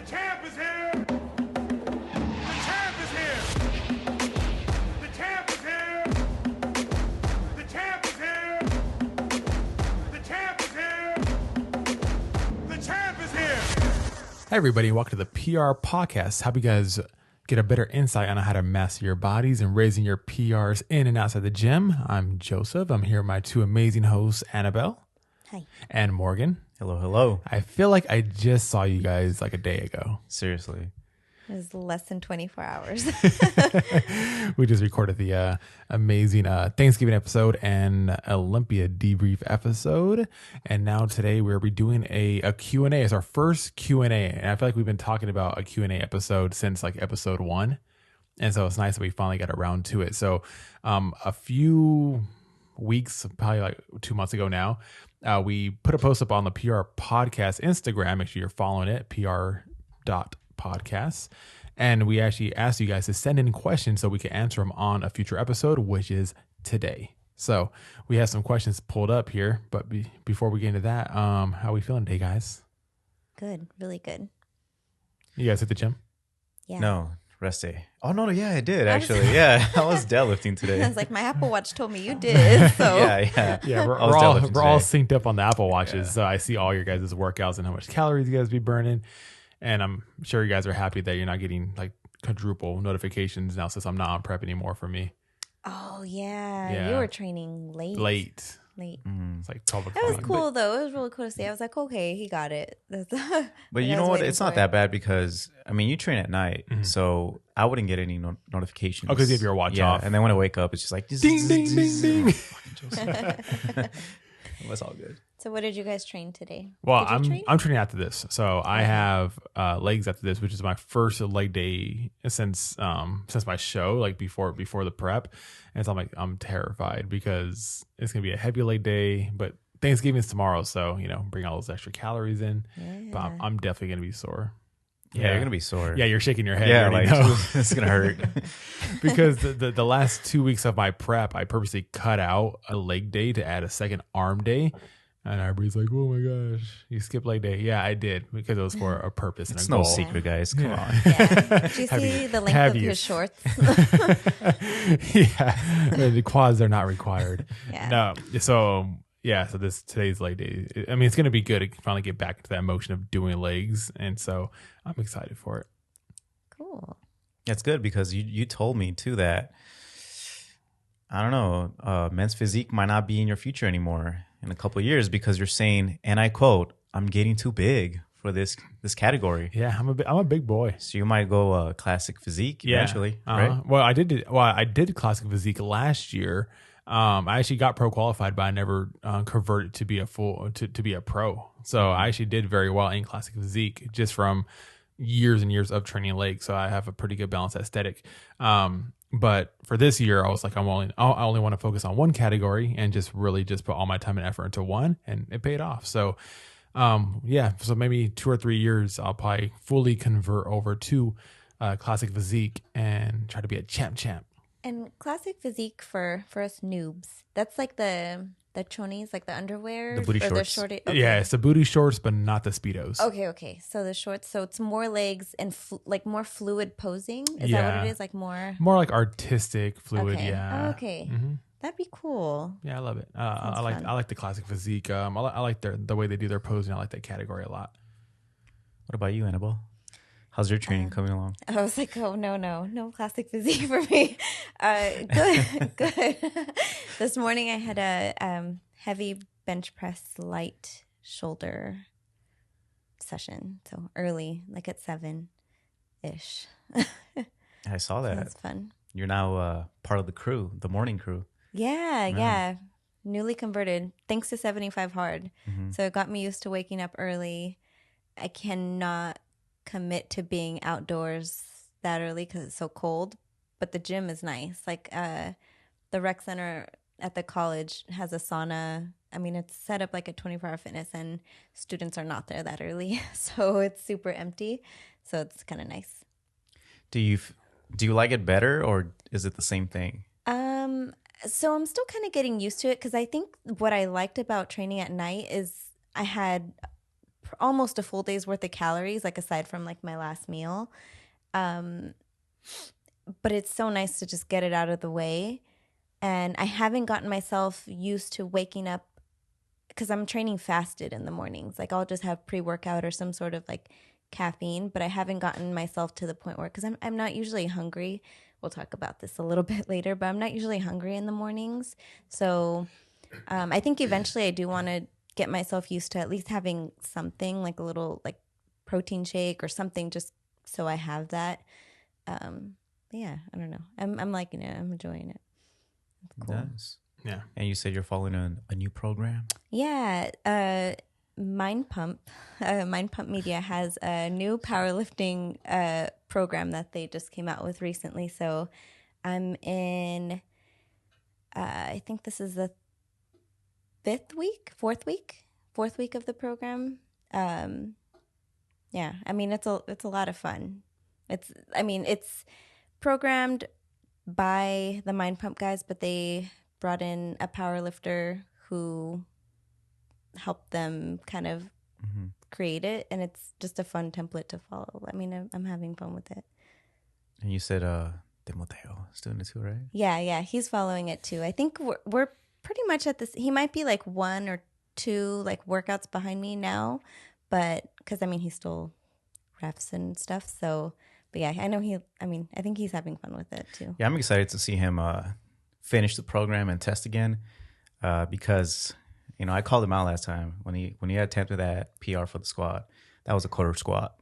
champ is here! The champ is here! The champ is here! The champ is here! The champ is here! The champ is here! Hey everybody, welcome to the PR podcast. Help you guys get a better insight on how to master your bodies and raising your PRs in and outside the gym. I'm Joseph. I'm here with my two amazing hosts, Anabel. Hi. And Morgan. Hello, hello. I feel like I just saw you guys like a day ago. Seriously. It was less than 24 hours. We just recorded the amazing Thanksgiving episode and Olympia debrief episode. And now today we're doing a Q&A. It's our first Q&A. And I feel like we've been talking about a Q&A episode since like episode 1. And so it's nice that we finally got around to it. So a few weeks, probably like 2 months ago now, we put a post up on the PR podcast Instagram. Make sure you're following it, pr.podcasts. And we actually asked you guys to send in questions so we can answer them on a future episode, which is today. So we have some questions pulled up here, but before we get into that, how are we feeling today, guys? Good. Really good. You guys hit the gym? Yeah. No, rest day. Oh, no, yeah, I did actually. Yeah, I was deadlifting today. I was like, my Apple Watch told me you did. So Yeah, we're I was all deadlifting synced up on the Apple Watches. So I see all your guys' workouts and how much calories you guys be burning. And I'm sure you guys are happy that you're not getting like quadruple notifications now since I'm not on prep anymore for me. Oh, yeah. Yeah. You were training late. Late. Mm. It's like 12 o'clock. It was cool, though. It was really cool to see. I was like, okay, he got it. But you know what? It's not that bad because, I mean, you train at night, so I wouldn't get any notifications. Oh, because you have your watch off. And then when I wake up, it's just like, Ding, ding, ding, ding. That's all good. So what did you guys train today? Well, Did you train? I'm training after this. So I have legs after this, which is my first leg day since my show, like before the prep. And so I'm terrified because it's gonna be a heavy leg day, but Thanksgiving is tomorrow, so bring all those extra calories in. Yeah. But I'm definitely gonna be sore. Yeah, you're going to be sore. Yeah, you're shaking your head. Yeah, You already like, know. it's going to hurt. Because the last 2 weeks of my prep, I purposely cut out a leg day to add a second arm day. And everybody's like, oh my gosh, you skipped leg day. Yeah, I did because it was for a purpose and It's a no goal. secret, guys. Come on. Yeah. Did you see the length of his shorts? Yeah, the quads are not required. Yeah. No, so today's leg day. I mean, it's going to be good to finally get back into that motion of doing legs. And so I'm excited for it. Cool. That's good because you told me too that, I don't know, men's physique might not be in your future anymore in a couple of years because you're saying, and I quote, I'm getting too big for this category. Yeah, I'm a big boy. So you might go classic physique eventually, right? Well, I did classic physique last year. I actually got pro qualified, but I never converted to be to be a pro. So I actually did very well in classic physique just from years and years of training legs. So I have a pretty good balanced aesthetic. But for this year, I was like, I only want to focus on one category and just put all my time and effort into one, and it paid off. So, so maybe 2 or 3 years, I'll probably fully convert over to classic physique and try to be a champ. And classic physique for us noobs, that's like the chonies, like the underwear, The booty or shorts. Okay. Yeah, it's the booty shorts, but not the Speedos. Okay. So the shorts, so it's more legs and like more fluid posing. Is that what it is? Like more like artistic, fluid. Okay. Yeah. Oh, okay. Mm-hmm. That'd be cool. Yeah, I love it. I like the classic physique. I like the way they do their posing. I like that category a lot. What about you, Anabel? How's your training coming along? I was like, oh, no classic physique for me. Good. This morning I had a heavy bench press light shoulder session. So early, like at 7-ish. I saw that. That's fun. You're now part of the crew, the morning crew. Yeah. Newly converted, thanks to 75 Hard. Mm-hmm. So it got me used to waking up early. I cannot commit to being outdoors that early because it's so cold, but the gym is nice. Like the rec center at the college has a sauna. I mean, it's set up like a 24-hour fitness, and students are not there that early, so it's super empty. So it's kind of nice. Do you like it better, or is it the same thing? So I'm still kind of getting used to it because I think what I liked about training at night is I had almost a full day's worth of calories, like aside from like my last meal. But it's so nice to just get it out of the way. And I haven't gotten myself used to waking up because I'm training fasted in the mornings. Like I'll just have pre-workout or some sort of like caffeine, but I haven't gotten myself to the point where, because I'm not usually hungry. We'll talk about this a little bit later, but I'm not usually hungry in the mornings. So I think eventually I do want to get myself used to at least having something like a little like protein shake or something, just so I have that. Yeah, I don't know. I'm liking it. I'm enjoying it. It's cool. Nice. Yeah. And you said you're following a new program? Yeah. Mind Pump Media has a new powerlifting program that they just came out with recently. So I'm in, I think this is the fourth week of the program. Yeah, I mean, it's a lot of fun. It's programmed by the Mind Pump guys, but they brought in a powerlifter who helped them kind of create it, and it's just a fun template to follow. I mean, I'm having fun with it. And you said Timoteo is doing it too, right? Yeah, he's following it too. I think we're pretty much at this. He might be like one or two like workouts behind me now, but because I mean he still refs and stuff. So, but yeah, I know I think he's having fun with it too. Yeah, I'm excited to see him finish the program and test again, because I called him out last time when he had attempted that PR for the squat. That was a quarter squat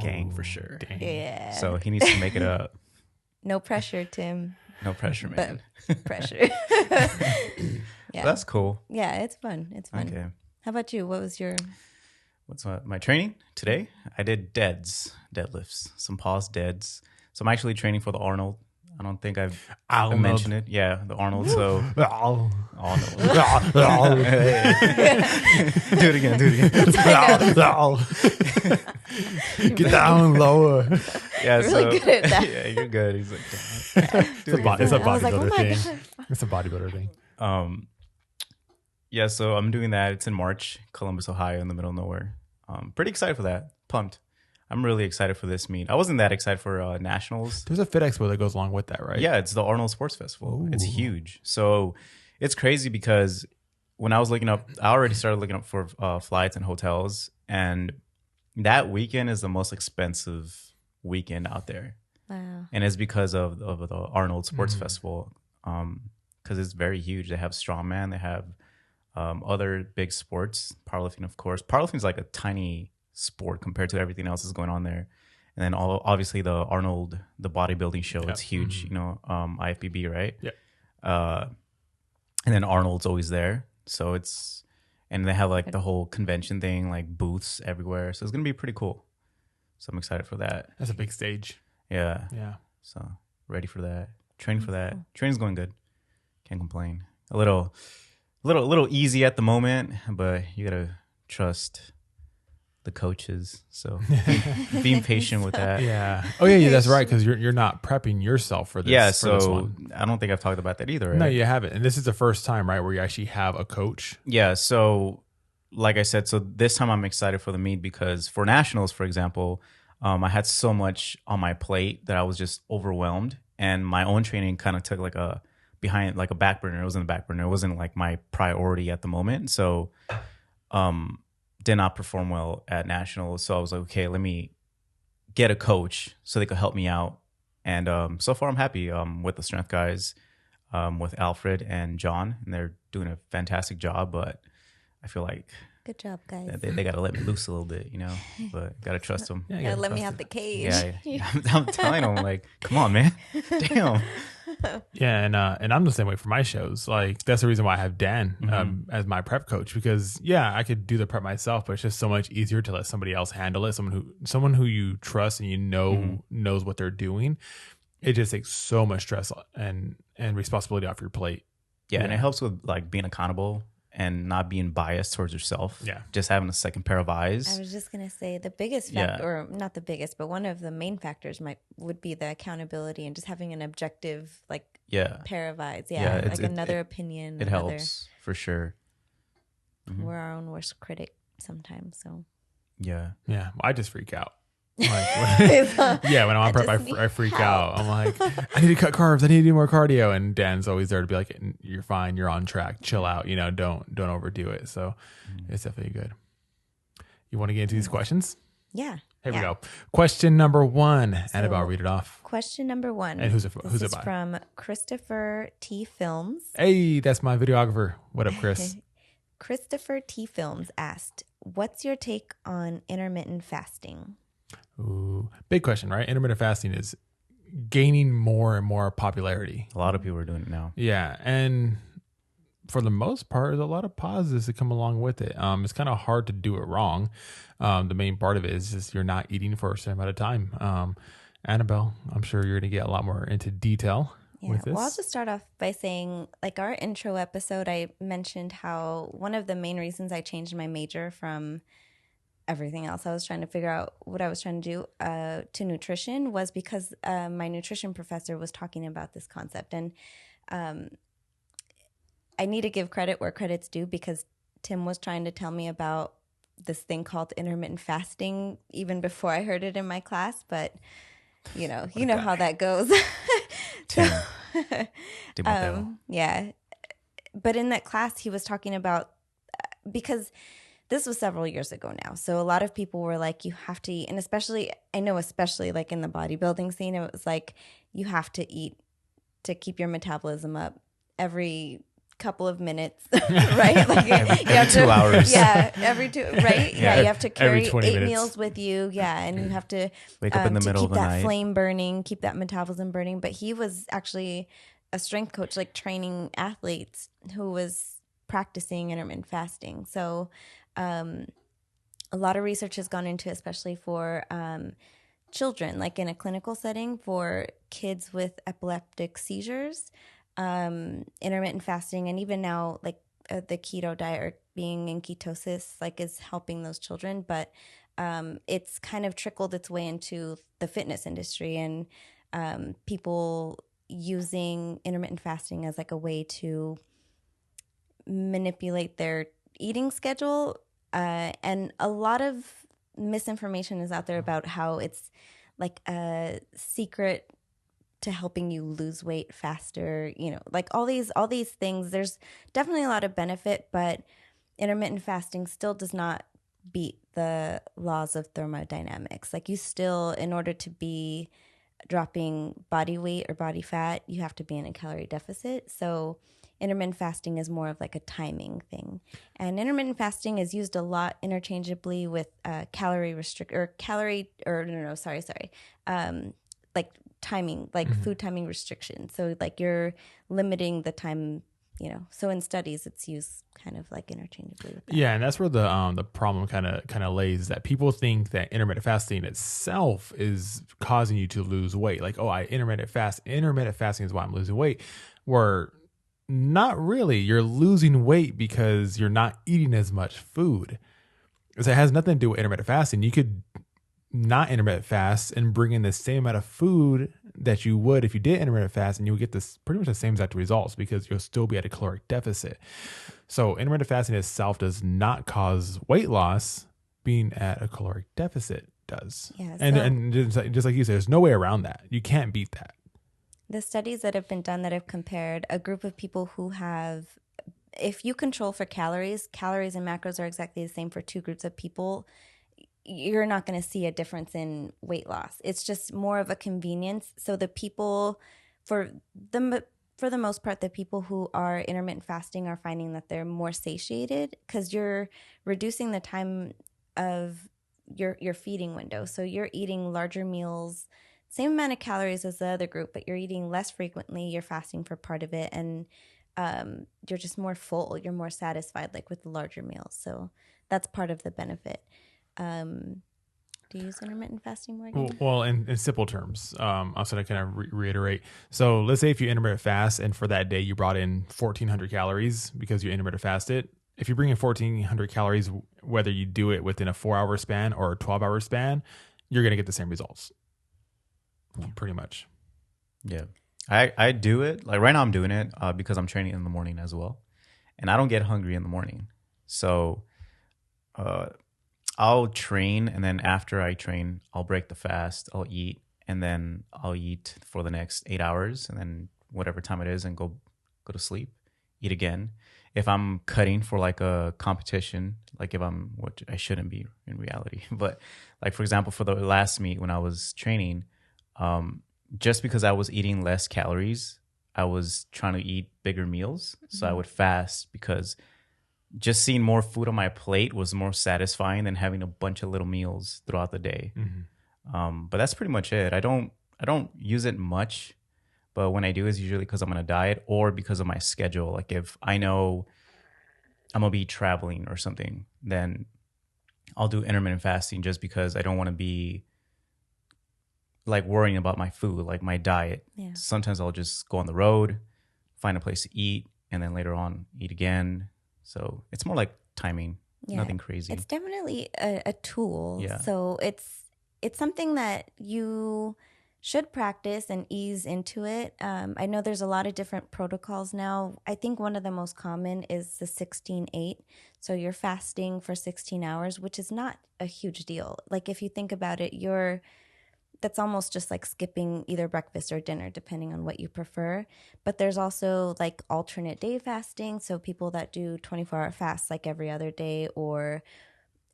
gang for sure. Dang. Yeah. So he needs to make it up. No pressure, Tim. No pressure, man. But pressure. Yeah. That's cool. Yeah, it's fun. It's fun. Okay. How about you? What was your... What's my training today? I did deadlifts, some pause deads. So I'm actually training for the Arnold. I don't think I've mentioned it. Yeah, the Arnold. So Arnold. Do it again. Get down lower. Yeah, really good at that. Yeah, you're good. He's like, It's a I was like, oh bodybuilder my thing. God. It's a bodybuilder thing. Yeah, so I'm doing that. It's in March, Columbus, Ohio, in the middle of nowhere. Pretty excited for that. Pumped. I'm really excited for this meet. I wasn't that excited for Nationals. There's a Fit Expo that goes along with that, right? Yeah, it's the Arnold Sports Festival. Ooh. It's huge. So it's crazy because when I was looking up, I already started looking up for flights and hotels. And that weekend is the most expensive weekend out there. Wow. And it's because of the Arnold Sports Festival, because it's very huge. They have strongman. They have other big sports, powerlifting, of course. Powerlifting is like a tiny sport compared to everything else that's going on there. And then obviously the Arnold, the bodybuilding show, it's huge, IFBB, right? Yeah. And then Arnold's always there. So and they have like the whole convention thing, like booths everywhere. So it's going to be pretty cool. So I'm excited for that. That's a big stage. Yeah. Yeah. So ready for that. Training for that. Training's going good. Can't complain. A little easy at the moment, but you gotta trust the coaches. So being patient with that. Yeah. Oh yeah, that's right. Because you're not prepping yourself for this. Yeah. for this So one. I don't think I've talked about that either. Right? No, you haven't. And this is the first time, right, where you actually have a coach. Yeah. So like I said, so this time I'm excited for the meet because for Nationals, for example, I had so much on my plate that I was just overwhelmed, and my own training kind of took like a back burner. It wasn't a back burner. It wasn't like my priority at the moment. So did not perform well at Nationals. So I was like, okay, let me get a coach so they could help me out. And so far I'm happy with the strength guys, with Alfred and John, and they're doing a fantastic job. But I feel like Good job, guys. they got to let me loose a little bit, but got to trust them. Yeah, you Yeah, gotta let me trust out it. the cage. Yeah. I'm telling them, like, come on, man. Damn. Yeah, and I'm the same way for my shows. Like that's the reason why I have Dan as my prep coach, because I could do the prep myself, but it's just so much easier to let somebody else handle it. Someone who you trust and knows what they're doing. It just takes so much stress and responsibility off your plate. Yeah, and it helps with like being accountable and not being biased towards yourself. Yeah. Just having a second pair of eyes. I was just gonna say the biggest Yeah. factor, or not the biggest, but one of the main factors would be the accountability and just having an objective Yeah. pair of eyes. Yeah, Yeah, it's- like another opinion. It another- helps for sure. We're our own worst critic. sometimes. So Yeah. Yeah, I just freak out. Like, yeah, when I'm on prep, I freak out. I'm like, I need to cut carbs. I need to do more cardio. And Dan's always there to be like, you're fine. You're on track. Chill out. You know, don't overdo it. So it's definitely good. You want to get into these questions? yeah. Here we go. Question number 1. So, Annabelle, read it off. Question number 1. And who's it This by? From Christopher T. Films. Hey, that's my videographer. What up, Chris? Christopher T. Films asked, "What's your take on intermittent fasting?" Ooh, big question, right? Intermittent fasting is gaining more and more popularity. A lot of people are doing it now. Yeah, and for the most part, there's a lot of positives that come along with it. It's kind of hard to do it wrong. The main part of it is just you're not eating for a certain amount of time. Annabelle, I'm sure you're going to get a lot more into detail with this. Well, I'll just start off by saying, like our intro episode, I mentioned how one of the main reasons I changed my major from everything else I was trying to figure out what I was trying to do to nutrition was because my nutrition professor was talking about this concept. And I need to give credit where credit's due because Tim was trying to tell me about this thing called intermittent fasting even before I heard it in my class. But, you know how that goes. Tim. Yeah. But in that class, he was talking about, because this was several years ago now. So a lot of people were like, you have to eat. And especially like in the bodybuilding scene, it was like, you have to eat to keep your metabolism up every couple of minutes, right? Like every 2 hours. Yeah, every 2, right? Yeah, you have to carry 8 minutes. meals with you. Yeah, and you have to Wake up in the middle of the night. Keep that flame burning, keep that metabolism burning. But he was actually a strength coach, like training athletes who was practicing intermittent fasting. So a lot of research has gone into, especially for children, like in a clinical setting for kids with epileptic seizures, intermittent fasting, and even now like the keto diet or being in ketosis, like is helping those children. But it's kind of trickled its way into the fitness industry and people using intermittent fasting as like a way to manipulate their eating schedule. And a lot of misinformation is out there about how it's like a secret to helping you lose weight faster, like all these things. There's definitely a lot of benefit, but intermittent fasting still does not beat the laws of thermodynamics. Like you still, in order to be dropping body weight or body fat, you have to be in a calorie deficit. So intermittent fasting is more of like a timing thing. And intermittent fasting is used a lot interchangeably with like timing, like food timing restriction. So like you're limiting the time, so in studies it's used kind of like interchangeably with that. Yeah, and that's where the problem kind of lays, that people think that intermittent fasting itself is causing you to lose weight. Like, I intermittent fasting is why I'm losing weight. Where not really. You're losing weight because you're not eating as much food. So it has nothing to do with intermittent fasting. You could not intermittent fast and bring in the same amount of food that you would if you did intermittent fast, and you would get this pretty much the same exact results because you'll still be at a caloric deficit. So intermittent fasting itself does not cause weight loss. Being at a caloric deficit does. Yeah, and just like you said, there's no way around that. You can't beat that. The studies that have been done that have compared a group of people who have, if you control for calories and macros are exactly the same for two groups of people, you're not going to see a difference in weight loss. It's just more of a convenience. So the people, for the most part, the people who are intermittent fasting are finding that they're more satiated because you're reducing the time of your feeding window. So you're eating larger meals, same amount of calories as the other group, but you're eating less frequently. You're fasting for part of it, and you're just more full. You're more satisfied, like with the larger meals. So that's part of the benefit. Do you use intermittent fasting, Morgan? Well, in simple terms, also to kind of reiterate. So let's say if you intermittent fast and for that day you brought in 1,400 calories because you intermittent fasted. If you bring in 1,400 calories, whether you do it within a 4-hour span or a 12-hour span, you're going to get the same results. Yeah. Pretty much. Yeah. I do it. Like right now I'm doing it because I'm training in the morning as well. And I don't get hungry in the morning. So I'll train, and then after I train, I'll break the fast. I'll eat, and then I'll eat for the next 8 hours, and then whatever time it is, and go to sleep. Eat again. If I'm cutting for like a competition, like if I'm, which I shouldn't be in reality, but like for example, for the last meet when I was training, just because I was eating less calories, I was trying to eat bigger meals. So I would fast because just seeing more food on my plate was more satisfying than having a bunch of little meals throughout the day. But that's pretty much it. I don't use it much, but when I do, it's usually because I'm on a diet or because of my schedule. Like if I know I'm gonna be traveling or something, then I'll do intermittent fasting just because I don't want to be like worrying about my food, like my diet. Yeah. Sometimes I'll just go on the road, find a place to eat, and then later on eat again. So it's more like timing, nothing crazy. It's definitely a tool. Yeah. So it's something that you should practice and ease into it. I know there's a lot of different protocols now. I think one of the most common is the 16-8. So you're fasting for 16 hours, which is not a huge deal. Like if you think about it, that's almost just like skipping either breakfast or dinner, depending on what you prefer. But there's also like alternate day fasting. So people that do 24-hour fasts like every other day, or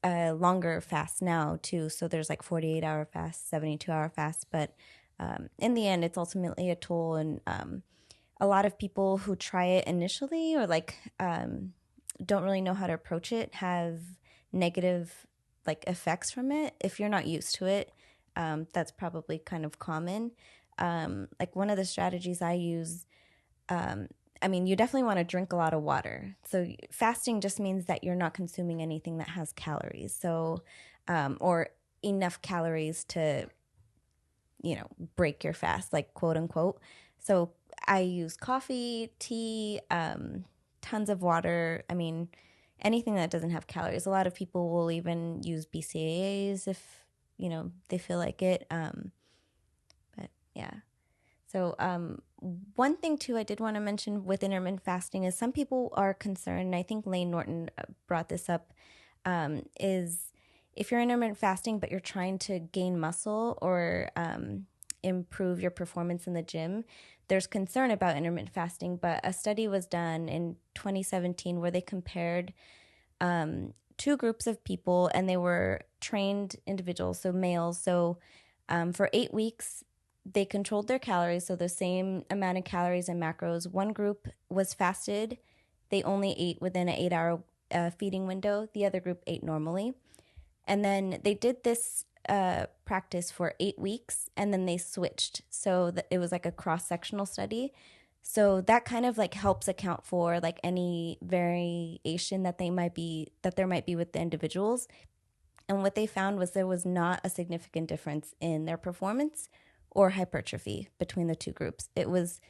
longer fasts now too. So there's like 48-hour fasts, 72-hour fasts. But in the end, it's ultimately a tool. And a lot of people who try it initially or like don't really know how to approach it have negative like effects from it. If you're not used to it, that's probably kind of common. Like one of the strategies I use, I mean, you definitely want to drink a lot of water. So fasting just means that you're not consuming anything that has calories. So, or enough calories to, break your fast, like quote unquote. So I use coffee, tea, tons of water. I mean, anything that doesn't have calories. A lot of people will even use BCAAs if, they feel like it. But yeah. So one thing too I did want to mention with intermittent fasting is some people are concerned, and I think Lane Norton brought this up, is if you're intermittent fasting but you're trying to gain muscle or improve your performance in the gym, there's concern about intermittent fasting. But a study was done in 2017 where they compared two groups of people, and they were trained individuals, so males. So for 8 weeks, they controlled their calories, so the same amount of calories and macros. One group was fasted. They only ate within an 8-hour feeding window. The other group ate normally. And then they did this practice for 8 weeks, and then they switched. So it was like a cross-sectional study. So that kind of like helps account for like any variation that there might be with the individuals. And what they found was there was not a significant difference in their performance or hypertrophy between the two groups. It was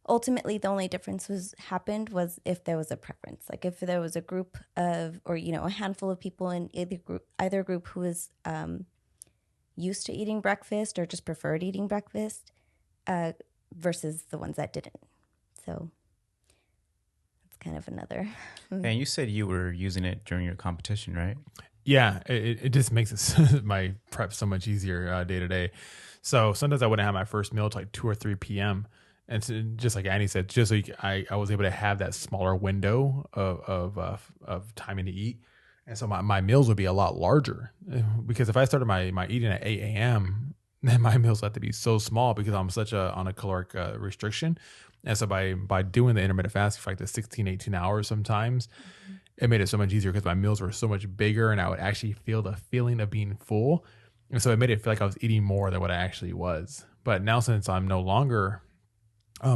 ultimately the only difference happened was if there was a preference. Like if there was a group of, or a handful of people in either group who was used to eating breakfast or just preferred eating breakfast versus the ones that didn't. So that's kind of another. And you said you were using it during your competition, right? Yeah, it just makes my prep so much easier day to day. So sometimes I wouldn't have my first meal till like 2 or 3 p.m. And so, just like Annie said, just so I was able to have that smaller window of timing to eat. And so my meals would be a lot larger, because if I started my eating at 8 a.m., then my meals have to be so small because I'm on a caloric restriction. And so by doing the intermittent fasting for like the 16, 18 hours sometimes, it made it so much easier because my meals were so much bigger and I would actually feel the feeling of being full. And so it made it feel like I was eating more than what I actually was. But now since I'm no longer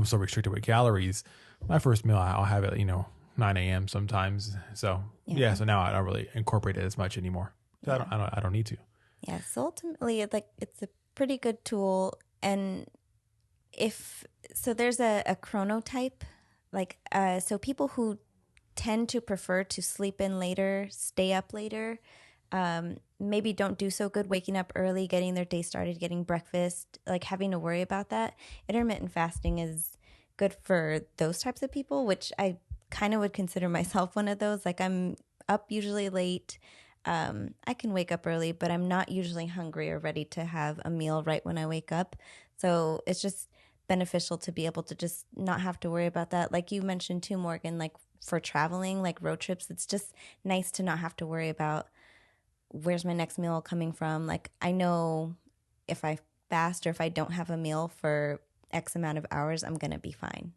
so restricted with calories, my first meal, I'll have it, 9 a.m. sometimes. So yeah, so now I don't really incorporate it as much anymore. So I don't need to. Yeah. So ultimately, it's a pretty good tool. And there's a chronotype, like so people who tend to prefer to sleep in later, stay up later, maybe don't do so good waking up early, getting their day started, getting breakfast, like having to worry about that. Intermittent fasting is good for those types of people, which I kind of would consider myself one of those. Like I'm up usually late. I can wake up early, but I'm not usually hungry or ready to have a meal right when I wake up. So it's just beneficial to be able to just not have to worry about that. Like you mentioned too, Morgan, like for traveling, like road trips, it's just nice to not have to worry about where's my next meal coming from. Like I know if I fast or if I don't have a meal for X amount of hours, I'm going to be fine.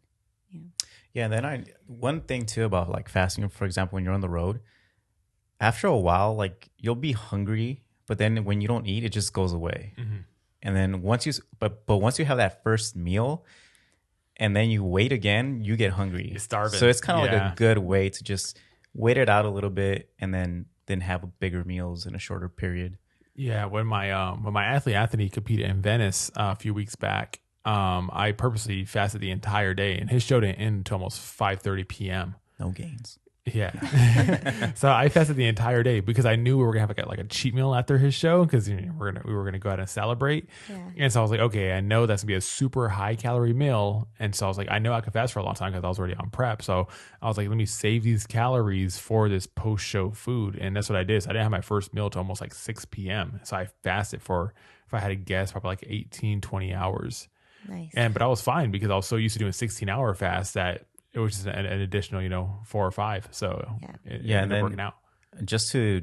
Yeah. And then one thing too about like fasting, for example, when you're on the road, after a while, like you'll be hungry, but then when you don't eat, it just goes away. And then once you have that first meal and then you wait again, you get hungry. You're starving. So it's kind of like a good way to just wait it out a little bit and then have bigger meals in a shorter period. Yeah, when my athlete Anthony competed in Venice a few weeks back, I purposely fasted the entire day, and his show didn't end until almost 5:30 p.m. No gains. Yeah, so I fasted the entire day because I knew we were gonna have like a cheat meal after his show because we were gonna go out and celebrate. Yeah. And so I was like, okay, I know that's gonna be a super high calorie meal, and so I was like, I know I could fast for a long time because I was already on prep. So I was like, let me save these calories for this post show food, and that's what I did. So I didn't have my first meal till almost like 6 p.m. So I fasted for, if I had to guess, probably like 18, 20 hours. Nice. But I was fine because I was so used to doing 16-hour fasts that it was just an additional, 4 or 5. So it and ended then up working out. Just to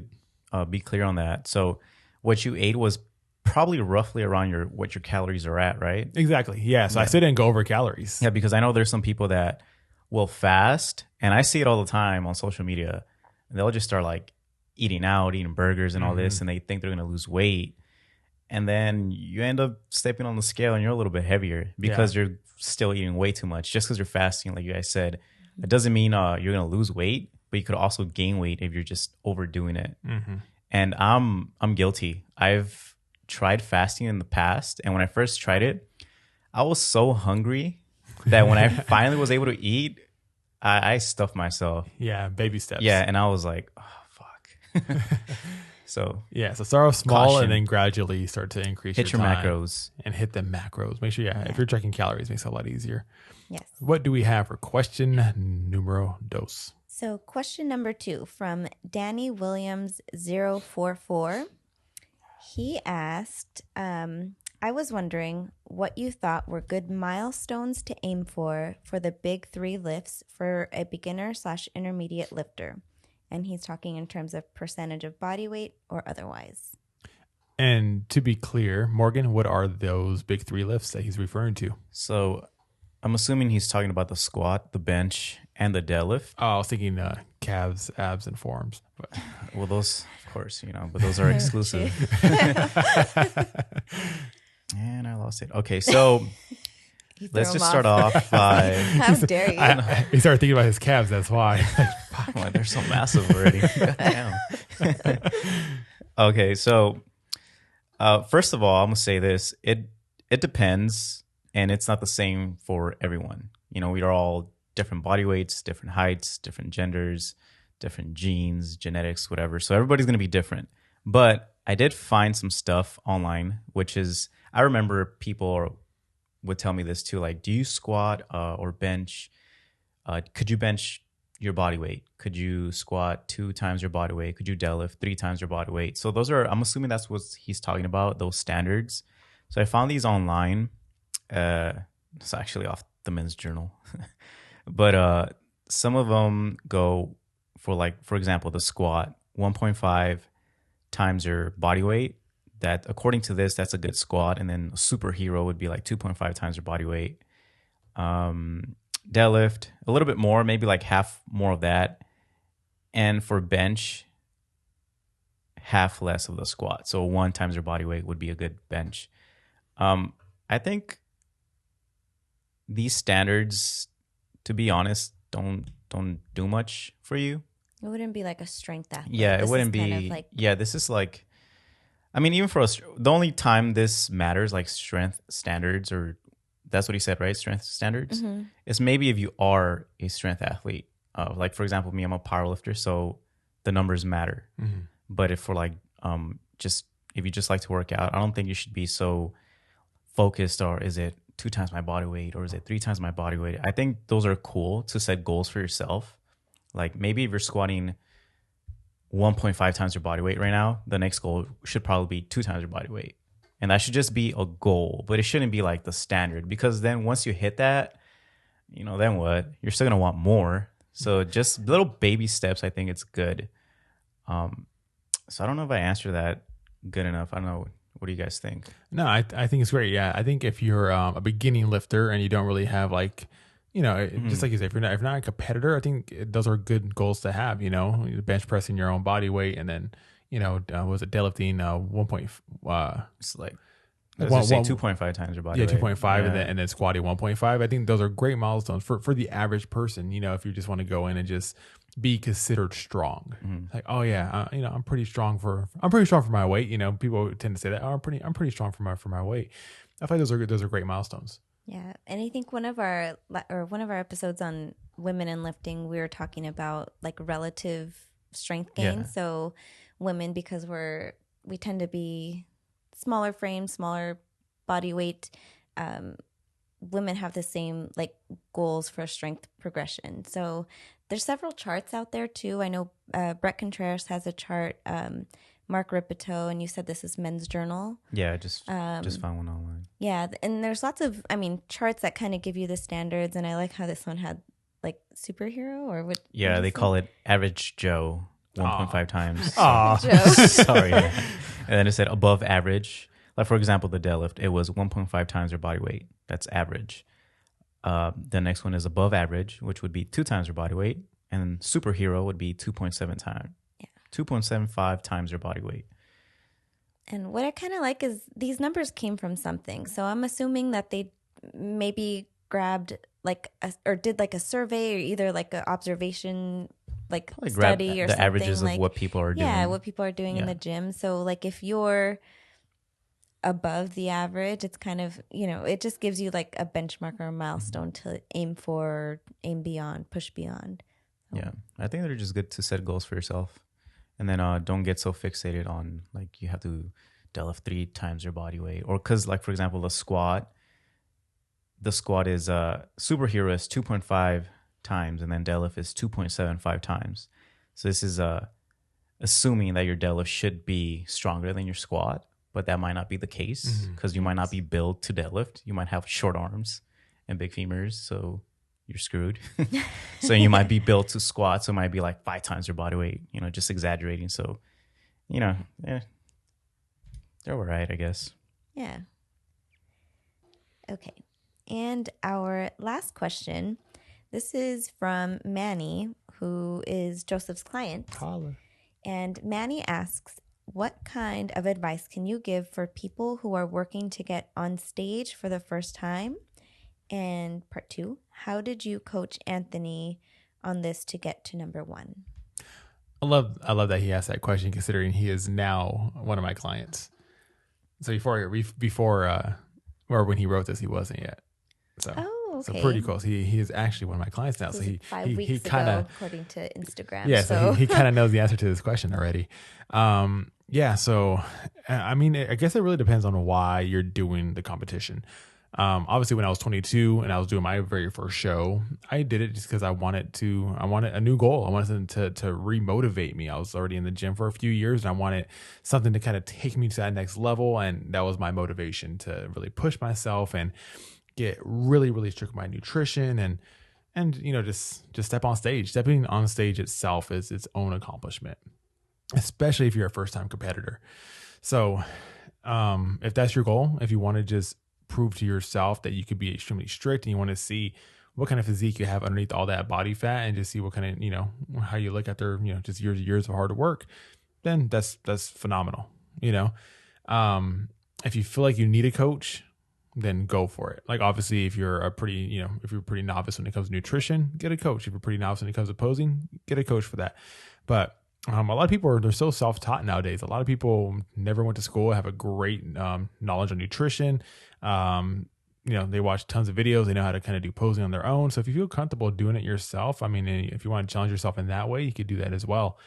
be clear on that. So what you ate was probably roughly around what your calories are at, right? Exactly. Yeah. So I still didn't go over calories. Yeah, because I know there's some people that will fast, and I see it all the time on social media. And they'll just start like eating burgers and all this, and they think they're going to lose weight. And then you end up stepping on the scale and you're a little bit heavier because you're still eating way too much. Just because you're fasting, like you guys said, it doesn't mean you're going to lose weight, but you could also gain weight if you're just overdoing it. And I'm guilty. I've tried fasting in the past, and when I first tried it, I was so hungry that when I finally was able to eat, I stuffed myself. Yeah. Baby steps. Yeah, and I was like, oh, fuck. So so start off small caution. and then gradually start to increase Hit your time macros. and hit the macros. Make sure, if you're tracking calories, it makes it a lot easier. Yes. What do we have for question numero dos? So question number 2 from Danny Williams 044. He asked, I was wondering what you thought were good milestones to aim for the big 3 lifts for a beginner/intermediate lifter. And he's talking in terms of percentage of body weight or otherwise. And to be clear, Morgan, what are those big 3 lifts that he's referring to? So I'm assuming he's talking about the squat, the bench, and the deadlift. Oh, I was thinking calves, abs, and forearms. But Well, those, of course, but those are exclusive. And I lost it. Okay, so let's just start off by... How dare you? he started thinking about his calves. That's why. Well, they're so massive already. Goddamn. Okay, so first of all, I'm gonna say this: it depends, and it's not the same for everyone. We are all different body weights, different heights, different genders, different genes, genetics, whatever. So everybody's gonna be different. But I did find some stuff online, which is, I remember people would tell me this too, like, do you squat or bench? Could you bench your body weight? Could you squat 2 times your body weight? Could you deadlift 3 times your body weight? So those are, I'm assuming that's what he's talking about, those standards. So I found these online. It's actually off the Men's Journal. But some of them go for, like, for example, the squat, 1.5 times your body weight. That, according to this, that's a good squat. And then a superhero would be like 2.5 times your body weight. Deadlift, a little bit more, maybe like half more of that. And for bench, half less of the squat. So 1 times your body weight would be a good bench. I think these standards, to be honest, don't do much for you. It wouldn't be like a strength athlete. Yeah, it This wouldn't is be. kind of like, This is like, I mean, even for us, the only time this matters, like strength standards, or that's what he said, right? Strength standards, is maybe if you are a strength athlete. Like, for example, me, I'm a powerlifter, so the numbers matter. But if for like, if you just like to work out, I don't think you should be so focused, or is it 2 times my body weight, or is it 3 times my body weight? I think those are cool to set goals for yourself. Like, maybe if you're squatting 1.5 times your body weight right now, the next goal should probably be 2 times your body weight. And that should just be a goal, but it shouldn't be like the standard, because then once you hit that, then what? You're still going to want more. So just little baby steps, I think it's good. So I don't know if I answered that good enough. I don't know. What do you guys think? No, I think it's great. Yeah, I think if you're a beginning lifter and you don't really have like, just like you say, if you're not a competitor, I think those are good goals to have. Bench pressing your own body weight, and then was it deadlifting 1. It's like let's say 2.5 times your body weight. 2.5, and then squatting 1.5. I think those are great milestones for the average person. If you just want to go in and just be considered strong. Like, oh yeah, I'm pretty strong for my weight. People tend to say that, I'm pretty strong for my weight. I feel like those are great milestones. Yeah, and I think one of our episodes on women in lifting, we were talking about like relative strength gain. Yeah. So women, because we tend to be smaller frame, smaller body weight, women have the same like goals for strength progression. So there's several charts out there too. I know Brett Contreras has a chart, Mark Ripito, and you said this is Men's Journal. Yeah, just found one online. Yeah, and there's lots of, charts that kind of give you the standards, and I like how this one had like superhero or what? Yeah, they call it Average Joe 1.5 times. Joe. Sorry. And then it said above average. Like, for example, the deadlift, it was 1.5 times your body weight. That's average. The next one is above average, which would be 2 times your body weight. And superhero would be 2.7 times. Yeah. 2.75 times your body weight. And what I kind of like is these numbers came from something. So I'm assuming that they maybe grabbed or did like a survey or either like an observation Probably study or the something. averages of what people are doing. Yeah, what people are doing in the gym. So like if you're above the average, it's kind of, it just gives you like a benchmark or a milestone to aim for, aim beyond, push beyond. So. Yeah, I think they're just good to set goals for yourself. And then don't get so fixated on like you have to deadlift 3 times your body weight. Or because like, for example, the squat is superhero is 2.5 times and then deadlift is 2.75 times. So this is assuming that your deadlift should be stronger than your squat, but that might not be the case because you might not be built to deadlift. You might have short arms and big femurs, so you're screwed. So you might be built to squat, so it might be like 5 times your body weight, just exaggerating. So, they're all right, I guess. Yeah. Okay. And our last question, this is from Manny, who is Joseph's client. Holla. And Manny asks, what kind of advice can you give for people who are working to get on stage for the first time? And part 2, how did you coach Anthony on this to get to number 1? I love that he asked that question, considering he is now one of my clients. So before or when he wrote this, he wasn't yet. So, okay. So pretty close. He is actually one of my clients now. This so was 5 weeks he kind ago, of, according to Instagram. yeah. So he kind of knows the answer to this question already. Yeah. So I mean, I guess it really depends on why you're doing the competition. Obviously when I was 22 and I was doing my very first show, I did it just because I wanted a new goal. I wanted to remotivate me. I was already in the gym for a few years and I wanted something to kind of take me to that next level. And that was my motivation to really push myself and get really, really strict with my nutrition and, just step on stage. Stepping on stage itself is its own accomplishment, especially if you're a first time competitor. So, if that's your goal, if you want to just prove to yourself that you could be extremely strict and you want to see what kind of physique you have underneath all that body fat and just see what kind of, how you look after, just years of hard work, then that's phenomenal. If you feel like you need a coach, then go for it. Like obviously if you're pretty novice when it comes to nutrition, get a coach. If you're pretty novice when it comes to posing, get a coach for that. But a lot of people they're so self-taught nowadays. A lot of people never went to school, have a great knowledge on nutrition. They watch tons of videos. They know how to kind of do posing on their own. So if you feel comfortable doing it yourself, I mean, if you want to challenge yourself in that way, you could do that as well.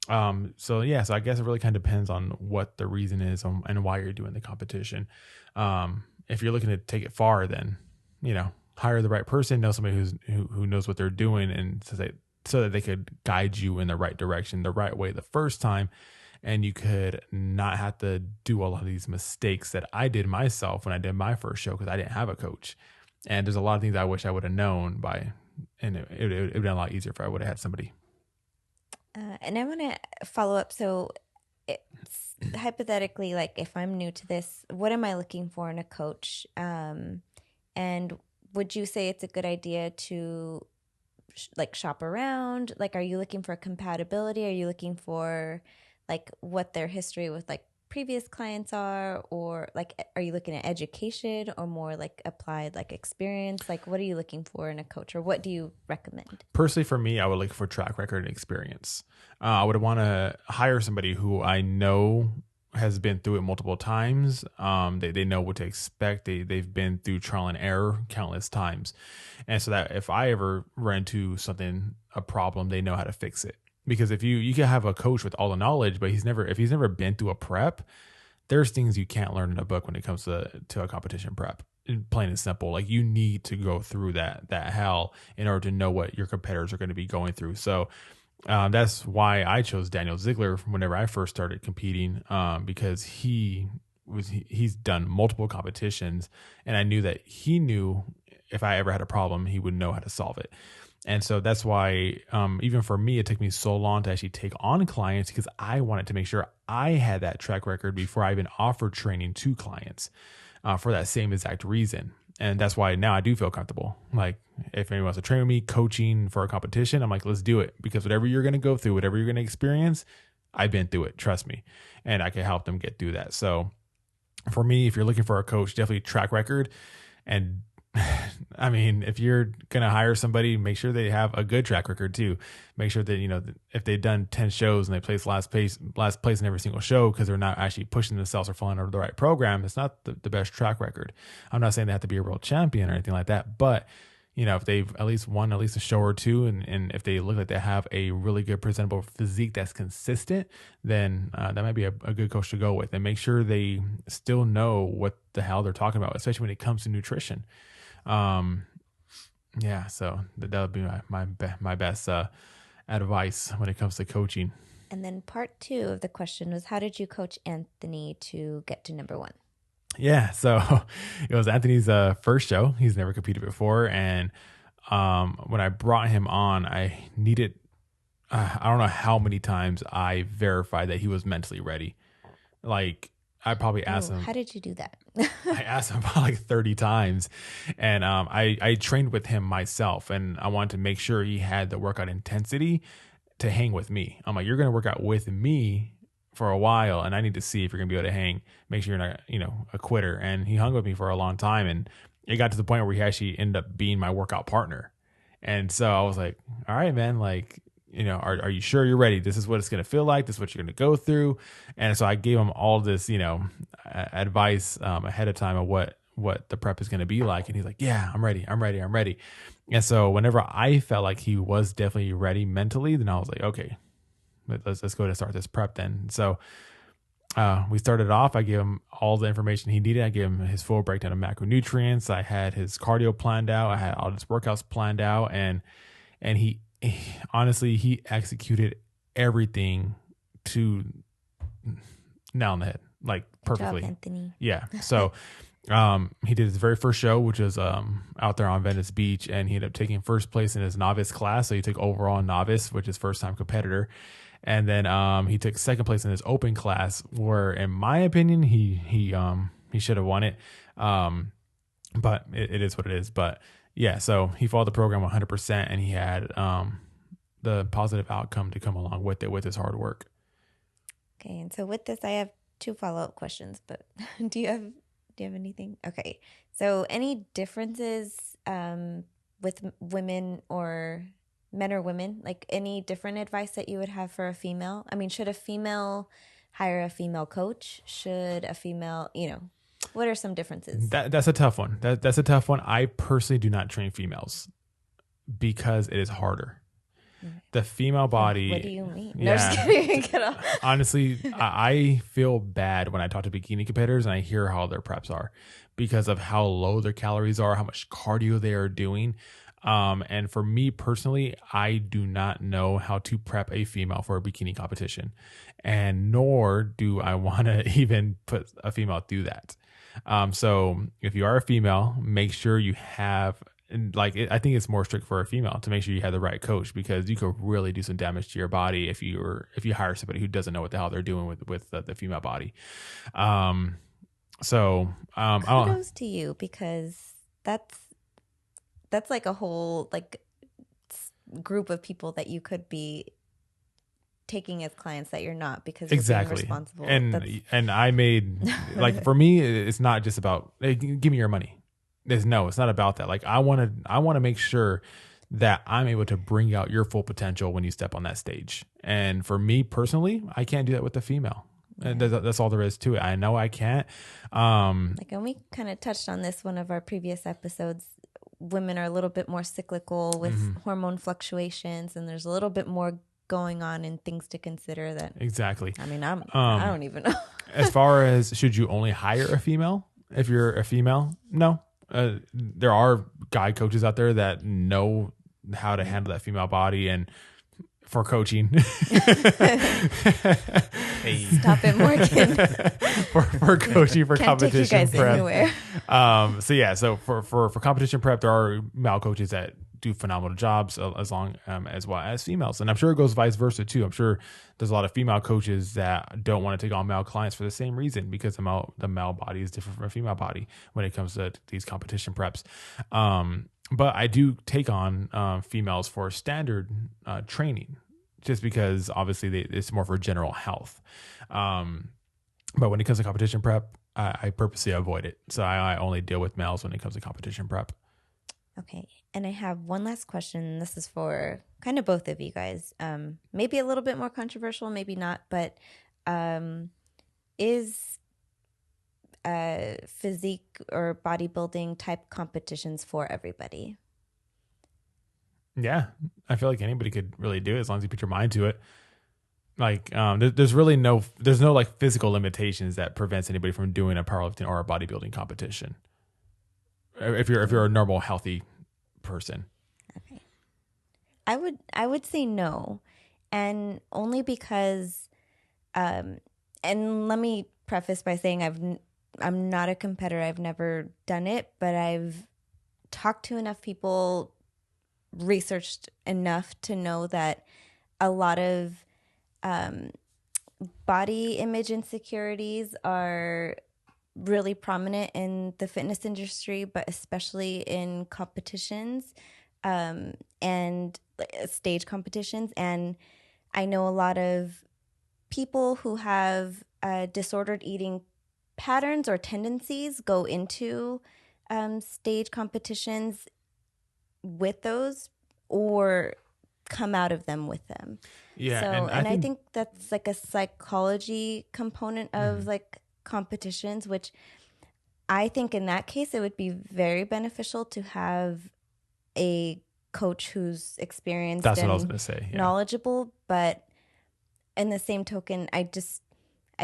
So I guess it really kind of depends on what the reason is and why you're doing the competition. If you're looking to take it far, then, hire the right person, know somebody who knows what they're doing and so that they could guide you in the right direction, the right way the first time. And you could not have to do a lot of these mistakes that I did myself when I did my first show, because I didn't have a coach. And there's a lot of things I wish I would have known and it would have been a lot easier if I would have had somebody. And I want to follow up. So it's hypothetically, like if I'm new to this, what am I looking for in a coach? And would you say it's a good idea to like shop around? Like, are you looking for compatibility? Are you looking for like what their history with like previous clients are, or like, are you looking at education or more like applied like experience? Like, what are you looking for in a coach, or what do you recommend? Personally, for me, I would look for track record and experience. I would want to hire somebody who I know has been through it multiple times. They know what to expect. They've been through trial and error countless times. And so that if I ever run into a problem, they know how to fix it. Because if you can have a coach with all the knowledge, but if he's never been through a prep, there's things you can't learn in a book when it comes to a competition prep. Plain and simple. Like, you need to go through that hell in order to know what your competitors are going to be going through. So that's why I chose Daniel Ziegler whenever I first started competing, because he's done multiple competitions, and I knew that he knew if I ever had a problem, he would know how to solve it. And so that's why, even for me, it took me so long to actually take on clients, because I wanted to make sure I had that track record before I even offered training to clients, for that same exact reason. And that's why now I do feel comfortable. Like, if anyone wants to train with me, coaching for a competition, I'm like, let's do it, because whatever you're going to go through, whatever you're going to experience, I've been through it, trust me, and I can help them get through that. So for me, if you're looking for a coach, definitely track record. And I mean, if you're going to hire somebody, make sure they have a good track record too. Make sure that, if they've done 10 shows and they place last place in every single show because they're not actually pushing themselves or following under the right program, it's not the best track record. I'm not saying they have to be a world champion or anything like that, but if they've at least won a show or two, and if they look like they have a really good presentable physique that's consistent, then that might be a good coach to go with. And make sure they still know what the hell they're talking about, especially when it comes to nutrition. So that would be my best advice when it comes to coaching. And then part 2 of the question was, how did you coach Anthony to get to number 1? Yeah, so it was Anthony's first show. He's never competed before, and when I brought him on, I needed I don't know how many times I verified that he was mentally ready. Like, I probably asked him. How did you do that? I asked him about like 30 times, and I trained with him myself, and I wanted to make sure he had the workout intensity to hang with me. I'm like, you're going to work out with me for a while, and I need to see if you're going to be able to hang. Make sure you're not, a quitter. And he hung with me for a long time, and it got to the point where he actually ended up being my workout partner. And so I was like, all right, man, like, are you sure you're ready? This is what it's going to feel like. This is what you're going to go through. And so I gave him all this, advice ahead of time of what the prep is going to be like. And he's like, yeah, I'm ready. And so whenever I felt like he was definitely ready mentally, then I was like, okay, let's go to start this prep then. So we started off. I gave him all the information he needed. I gave him his full breakdown of macronutrients. I had his cardio planned out. I had all his workouts planned out, and he honestly, he executed everything to nail on the head, like perfectly. Good job, Anthony. Yeah. So he did his very first show, which was out there on Venice Beach, and he ended up taking first place in his novice class. So he took overall novice, which is first time competitor. And then he took second place in his open class, where, in my opinion, he should have won it. But it is what it is. But yeah, so he followed the program 100%, and he had the positive outcome to come along with it, with his hard work. Okay, and so with this, I have 2 follow-up questions. But do you have anything? Okay, so any differences with women or men or women, like any different advice that you would have for a female? I mean, should a female hire a female coach? Should a female, what are some differences? That's a tough one. That's a tough one. I personally do not train females because it is harder. The female body. What do you mean? Yeah. No, just kidding. Get off. Honestly, I feel bad when I talk to bikini competitors and I hear how their preps are because of how low their calories are, how much cardio they are doing. And for me personally, I do not know how to prep a female for a bikini competition, and nor do I want to even put a female through that. So if you are a female, make sure you have, I think it's more strict for a female to make sure you have the right coach, because you could really do some damage to your body if you hire somebody who doesn't know what the hell they're doing with the female body. Kudos to you, because that's like a whole like group of people that you could be taking as clients that you're not, because you're being responsible. And I made, like, for me, it's not just about, hey, give me your money. It's not about that. Like, I want to make sure that I'm able to bring out your full potential when you step on that stage. And for me personally, I can't do that with a female. And that's all there is to it. I know I can't. And we kind of touched on this one of our previous episodes. Women are a little bit more cyclical with hormone fluctuations, and there's a little bit more going on and things to consider. That exactly. I mean, I don't even know. As far as should you only hire a female if you're a female? No. There are guy coaches out there that know how to handle that female body and for coaching. Stop it, Morgan. for coaching for Can't competition take you guys prep. anywhere. So for competition prep, there are male coaches that do phenomenal jobs as long as well as females, and I'm sure it goes vice versa too. I'm sure there's a lot of female coaches that don't want to take on male clients for the same reason, because the male body is different from a female body when it comes to these competition preps. But I do take on females for standard training, just because obviously it's more for general health. But when it comes to competition prep, I purposely avoid it. So I only deal with males when it comes to competition prep. Okay. And I have one last question. This is for kind of both of you guys. Maybe a little bit more controversial, maybe not, but is physique or bodybuilding type competitions for everybody? Yeah, I feel like anybody could really do it as long as you put your mind to it. Like, there's no like physical limitations that prevents anybody from doing a powerlifting or a bodybuilding competition. If you're a normal, healthy person. Okay. I would say no, and only because, and let me preface by saying I'm not a competitor. I've never done it, but I've talked to enough people, researched enough to know that a lot of body image insecurities are really prominent in the fitness industry, but especially in competitions and stage competitions. And I know a lot of people who have disordered eating patterns or tendencies go into stage competitions with those or come out of them with them. Yeah. So, and I think that's like a psychology component of like competitions, which I think in that case it would be very beneficial to have a coach who's experienced that's and what I was going to say. Yeah. knowledgeable. But in the same token, I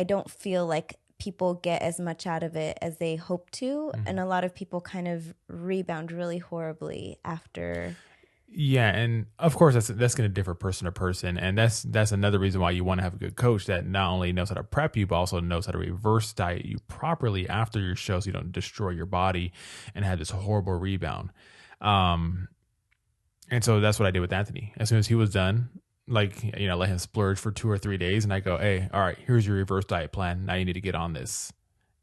don't feel like people get as much out of it as they hope to, and a lot of people kind of rebound really horribly after. Yeah, and of course that's going to differ person to person, and that's another reason why you want to have a good coach that not only knows how to prep you, but also knows how to reverse diet you properly after your show, so you don't destroy your body and have this horrible rebound. And so that's what I did with Anthony. As soon as he was done, like, you know, let him splurge for 2 or 3 days, and I go, hey, all right, here's your reverse diet plan. Now you need to get on this.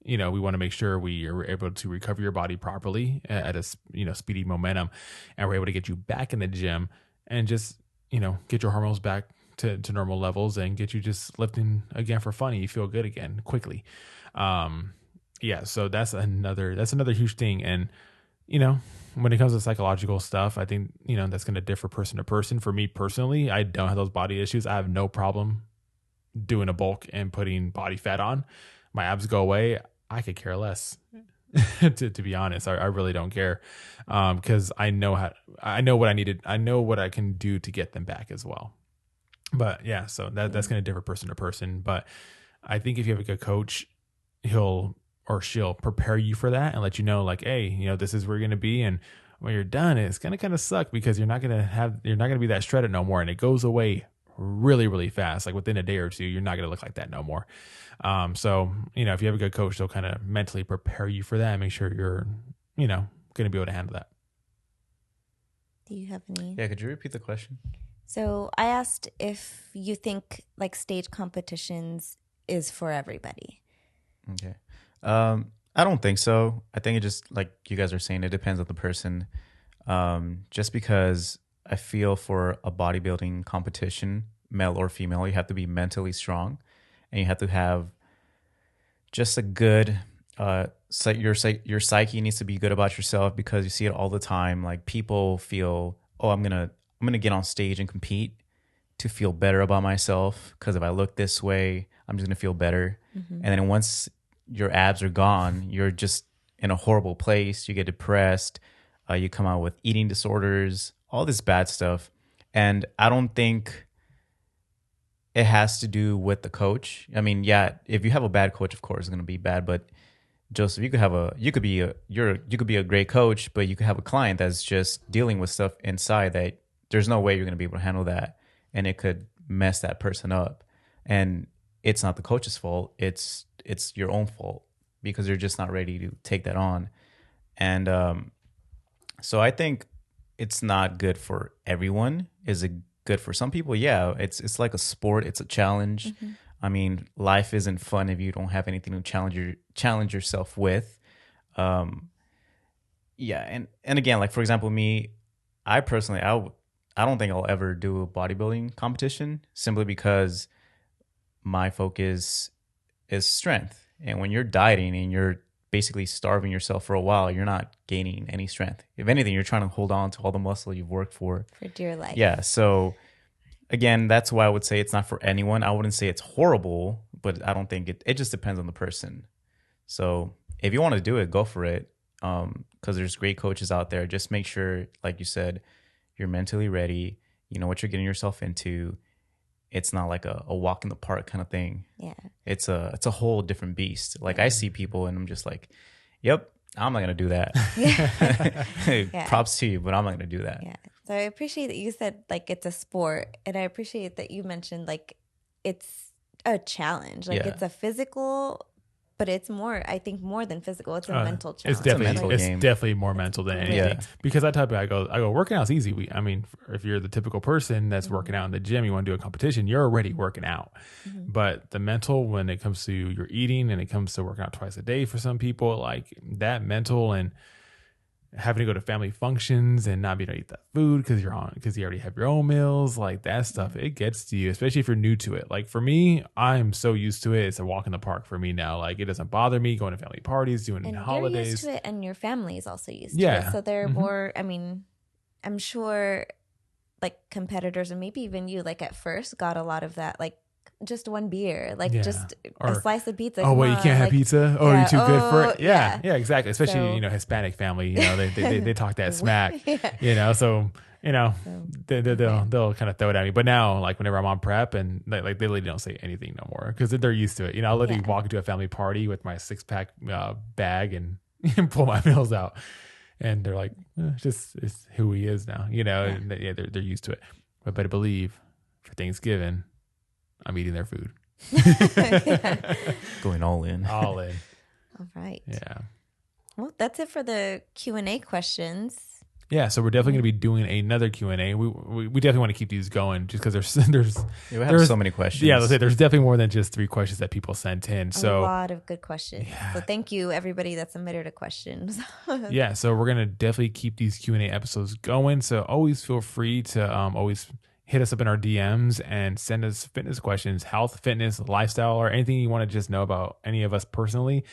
You know, we want to make sure we are able to recover your body properly at a, you know, speedy momentum, and we're able to get you back in the gym and just, you know, get your hormones back to normal levels and get you just lifting again for fun. And you feel good again quickly. Yeah. So that's another huge thing. And, you know, when it comes to psychological stuff, I think, you know, that's going to differ person to person. For me personally, I don't have those body issues. I have no problem doing a bulk and putting body fat on. My abs go away. I could care less, to be honest. I really don't care, because I know what I needed. I know what I can do to get them back as well. But yeah, so that's going to differ person to person. But I think if you have a good coach, he'll or she'll prepare you for that and let you know, like, hey, you know, this is where you're going to be, and when you're done, it's gonna kind of suck because you're not gonna be that shredded no more, and it goes away really, really fast. Like within a day or two, you're not gonna look like that no more. So if you have a good coach, they'll kind of mentally prepare you for that and make sure you're gonna be able to handle that. Do you have any? Yeah, could you repeat the question? So I asked if you think like stage competitions is for everybody. Okay. I don't think so. I think it just, like you guys are saying, it depends on the person. Just because I feel for a bodybuilding competition, male or female, you have to be mentally strong and you have to have just a good, your psyche needs to be good about yourself, because you see it all the time. Like people feel, oh, I'm going to get on stage and compete to feel better about myself, because if I look this way, I'm just going to feel better. And then once your abs are gone, you're just in a horrible place. You get depressed. You come out with eating disorders, all this bad stuff. And I don't think it has to do with the coach. I mean, yeah, if you have a bad coach, of course, it's going to be bad. But Joseph, you could be a great coach, but you could have a client that's just dealing with stuff inside that there's no way you're going to be able to handle that, and it could mess that person up. And it's not the coach's fault. It's your own fault, because you're just not ready to take that on. And so I think it's not good for everyone. Is it good for some people? Yeah, it's like a sport. It's a challenge. I mean, life isn't fun if you don't have anything to challenge yourself with. Yeah, and again, like for example, me, I personally, I don't think I'll ever do a bodybuilding competition, simply because my focus is strength. And when you're dieting and you're basically starving yourself for a while, you're not gaining any strength. If anything, you're trying to hold on to all the muscle you've worked for dear life. Yeah. So again, that's why I would say it's not for anyone. I wouldn't say it's horrible, but I don't think it just depends on the person. So if you want to do it, go for it. Because there's great coaches out there. Just make sure, like you said, you're mentally ready. You know what you're getting yourself into. It's not like a walk in the park kind of thing. Yeah. It's a whole different beast. Like I see people and I'm just like, yep, I'm not going to do that. Yeah. Props to you, but I'm not going to do that. Yeah. So I appreciate that you said like it's a sport, and I appreciate that you mentioned like it's a challenge. Like it's a physical, but it's more, I think, more than physical. It's a mental challenge. It's definitely more mental than anything. Yeah. Because I tell people, I go, working out's easy. I mean, if you're the typical person that's working out in the gym, you want to do a competition, you're already working out. But the mental, when it comes to your eating and it comes to working out twice a day for some people, like that mental and having to go to family functions and not being able to eat that food because you already have your own meals, like that stuff, it gets to you, especially if you're new to it. Like for me, I'm so used to it. It's a walk in the park for me now. Like it doesn't bother me going to family parties, doing and holidays. You're used to it, and your family is also used to it. So they're more, I mean, I'm sure like competitors, and maybe even you, like at first got a lot of that, like just one beer, like just a slice of pizza. Oh, wait, you can't have pizza? Oh, you're too good for it? Yeah, exactly. Especially, Hispanic family, they talk that smack, so, they'll kind of throw it at me. But now, like whenever I'm on prep and they literally don't say anything no more because they're used to it. I'll literally walk into a family party with my 6-pack bag and pull my meals out. And they're like, it's who he is now, and they're used to it. But better believe for Thanksgiving, I'm eating their food. Going all in. All in. All right. Yeah. Well, that's it for the Q&A questions. Yeah, so we're definitely going to be doing another Q&A. We definitely want to keep these going just because there's so many questions. Yeah, let's say there's definitely more than just 3 questions that people sent in. So a lot of good questions. Yeah. So thank you everybody that submitted a question. Yeah, so we're going to definitely keep these Q&A episodes going. So always feel free to always hit us up in our DMs and send us fitness questions, health, fitness, lifestyle, or anything you want to just know about any of us personally.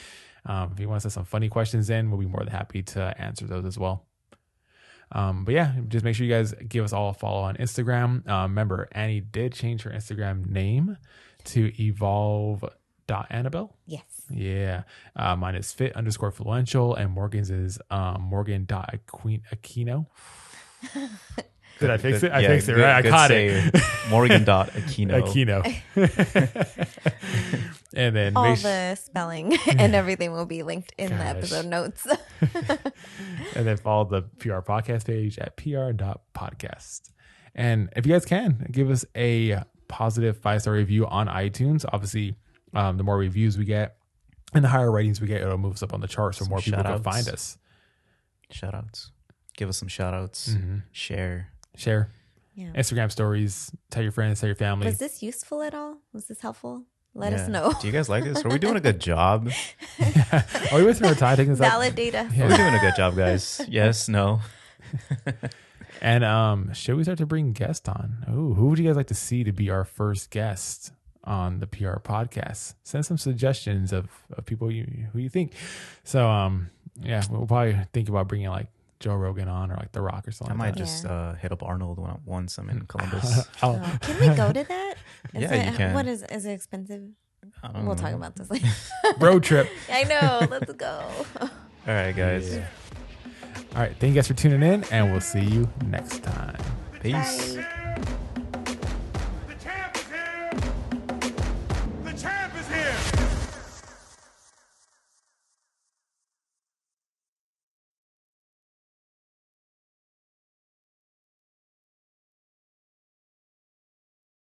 If you want to send some funny questions in, we'll be more than happy to answer those as well. But yeah, just make sure you guys give us all a follow on Instagram. Remember, Annie did change her Instagram name to evolve.anabel. Yes. Yeah. Mine is fit_fluential, and Morgan's is morgan.aquino. Did I fix it? I fixed it, right? I caught it. Morgan.aquino. Aquino. And then All the spelling and everything will be linked in the Gosh. episode notes. and then follow the PR podcast page at pr.podcast. And if you guys can, give us a positive 5-star review on iTunes. Obviously, the more reviews we get and the higher ratings we get, it'll move us up on the charts so Some more people can shout-outs. find us. Shout outs. Give us some shout outs. Share. Share. Yeah. Instagram stories. Tell your friends, tell your family. Was this useful at all? Was this helpful? Let Yeah. us know. Do you guys like this? Are we doing a good job? Are we wasting our time taking this up? Validate us. Are we doing a good job, guys? Yes, no. And should we start to bring guests on? Ooh, who would you guys like to see to be our first guest on the PR podcast? Send some suggestions of people who you think. So yeah, we'll probably think about bringing like Joe Rogan on or like The Rock or I something. might like that. just hit up Arnold once I'm in Columbus. Oh, Oh, can we go to that? Yeah, you can. What is it expensive? I don't We'll know. talk about this later. road trip. I know. Let's go. All right, guys. Yeah. All right, thank you guys for tuning in, and we'll see you next time. Peace. Bye.